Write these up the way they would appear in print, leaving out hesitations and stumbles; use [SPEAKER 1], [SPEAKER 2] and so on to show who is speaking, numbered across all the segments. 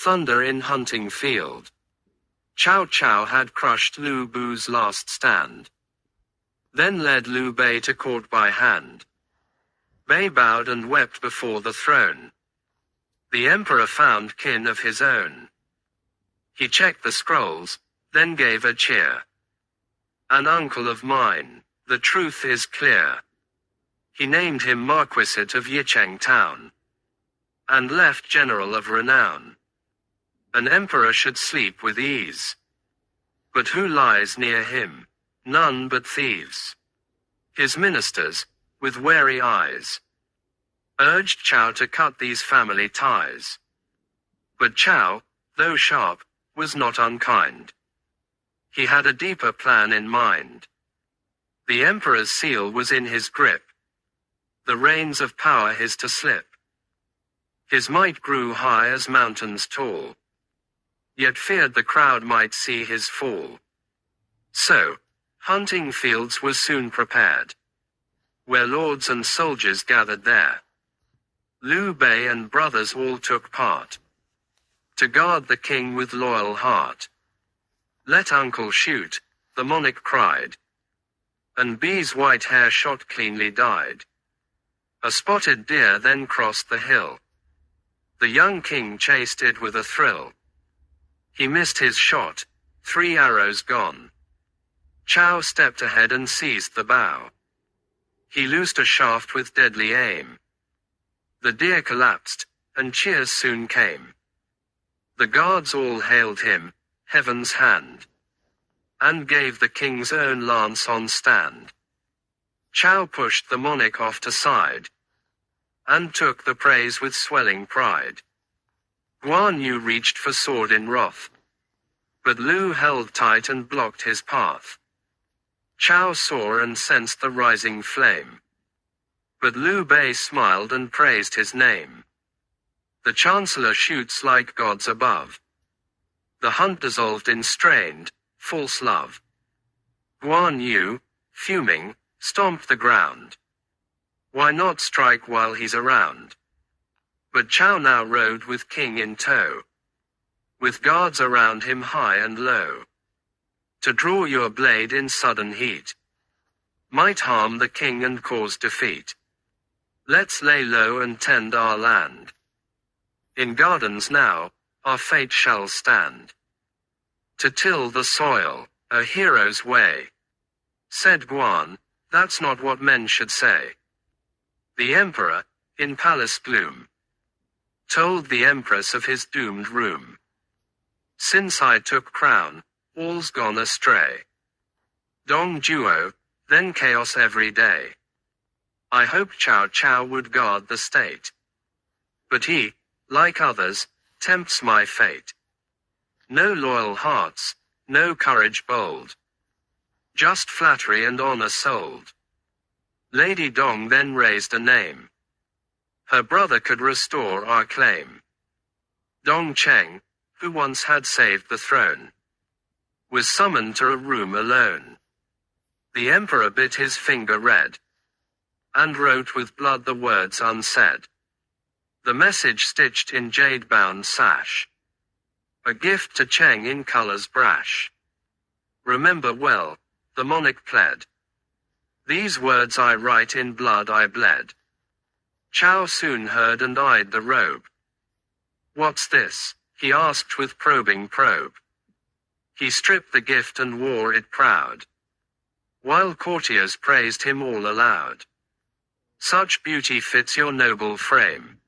[SPEAKER 1] Thunder in hunting field. Chow Chow had crushed Lu Bu's last stand. Then led Liu Bei to court by hand. Bei bowed and wept before the throne. The emperor found kin of his own. He checked the scrolls, then gave a cheer. An uncle of mine, the truth is clear. He named him Marquisate of Yicheng town, and left general of renown. An emperor should sleep with ease. But who lies near him? None but thieves. His ministers, with wary eyes, urged Chow to cut these family ties. But Chow, though sharp, was not unkind. He had a deeper plan in mind. The emperor's seal was in his grip. The reins of power his to slip. His might grew high as mountains tall, yet feared the crowd might see his fall. So, hunting fields were soon prepared, where lords and soldiers gathered there. Liu Bei and brothers all took part, to guard the king with loyal heart. Let uncle shoot, the monarch cried, and Bei's white hair shot cleanly dyed. A spotted deer then crossed the hill. The young king chased it with a thrill. He missed his shot, 3 arrows gone. Chow stepped ahead and seized the bow. He loosed a shaft with deadly aim. The deer collapsed, and cheers soon came. The guards all hailed him, heaven's hand, and gave the king's own lance on stand. Chow pushed the monarch off to side, and took the praise with swelling pride. Guan Yu reached for sword in wrath, but Liu held tight and blocked his path. Chow saw and sensed the rising flame, but Liu Bei smiled and praised his name. The chancellor shoots like gods above. The hunt dissolved in strained, false love. Guan Yu, fuming, stomped the ground. Why not strike while he's around? But Chow now rode with king in tow, with guards around him high and low. To draw your blade in sudden heat might harm the king and cause defeat. Let's lay low and tend our land. In gardens now, our fate shall stand. To till the soil, a hero's way. Said Guan, that's not what men should say. The emperor, in palace gloom, told the empress of his doomed room. Since I took crown, all's gone astray. Dong Duo, then chaos every day. I hoped Chow Chow would guard the state, but he, like others, tempts my fate. No loyal hearts, no courage bold, just flattery and honor sold. Lady Dong then raised a name. Her brother could restore our claim. Dong Cheng, who once had saved the throne, was summoned to a room alone. The emperor bit his finger red, and wrote with blood the words unsaid. The message stitched in jade-bound sash, a gift to Cheng in colors brash. Remember well, the monarch pled, these words I write in blood I bled. Chow soon heard and eyed the robe. What's this? He asked with probing probe. He stripped the gift and wore it proud, while courtiers praised him all aloud. Such beauty fits your noble frame.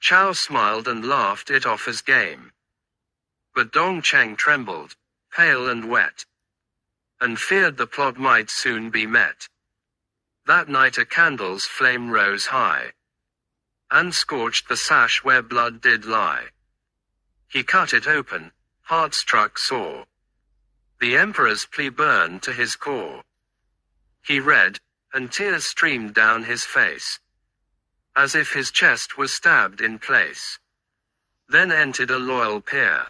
[SPEAKER 1] Chow smiled and laughed it off as game. But Dong Cheng trembled, pale and wet, and feared the plot might soon be met. That night a candle's flame rose high, and scorched the sash where blood did lie. He cut it open, heart-struck sore. The emperor's plea burned to his core. He read, and tears streamed down his face, as if his chest was stabbed in place. Then entered a loyal peer.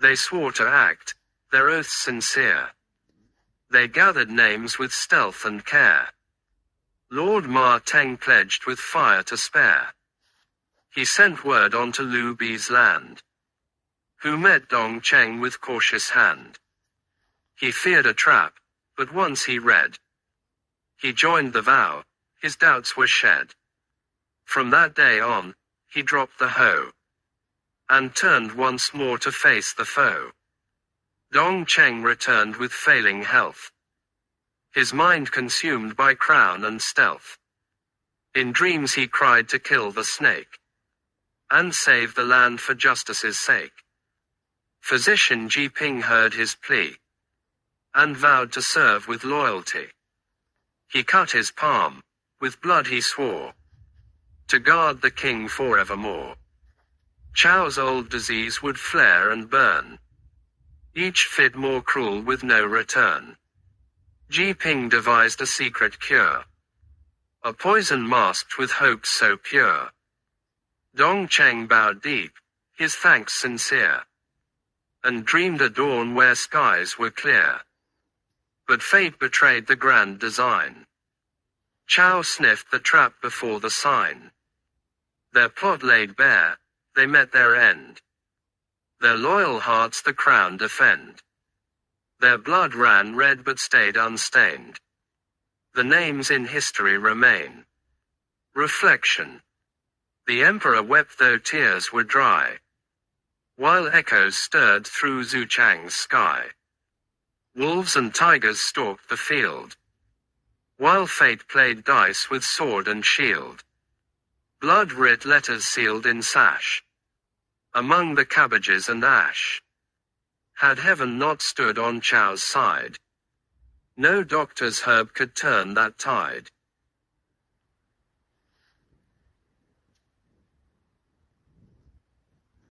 [SPEAKER 1] They swore to act, their oaths sincere. They gathered names with stealth and care. Lord Ma Teng pledged with fire to spare. He sent word on to Liu Bei's land, who met Dong Cheng with cautious hand. He feared a trap, but once he read. He joined the vow, his doubts were shed. From that day on, he dropped the hoe, and turned once more to face the foe. Dong Cheng returned with failing health, his mind consumed by crown and stealth. In dreams he cried to kill the snake, and save the land for justice's sake. Physician Ji Ping heard his plea, and vowed to serve with loyalty. He cut his palm, with blood he swore, to guard the king forevermore. Chow's old disease would flare and burn, each fit more cruel with no return. Ji Ping devised a secret cure, a poison masked with hopes so pure. Dong Cheng bowed deep, his thanks sincere, and dreamed a dawn where skies were clear. But fate betrayed the grand design. Chow sniffed the trap before the sign. Their plot laid bare, they met their end. Their loyal hearts the crown defend. Their blood ran red but stayed unstained. The names in history remain. Reflection. The emperor wept though tears were dry, while echoes stirred through Zuchang's sky. Wolves and tigers stalked the field, while fate played dice with sword and shield. Blood writ letters sealed in sash, among the cabbages and ash. Had heaven not stood on Chow's side, no doctor's herb could turn that tide.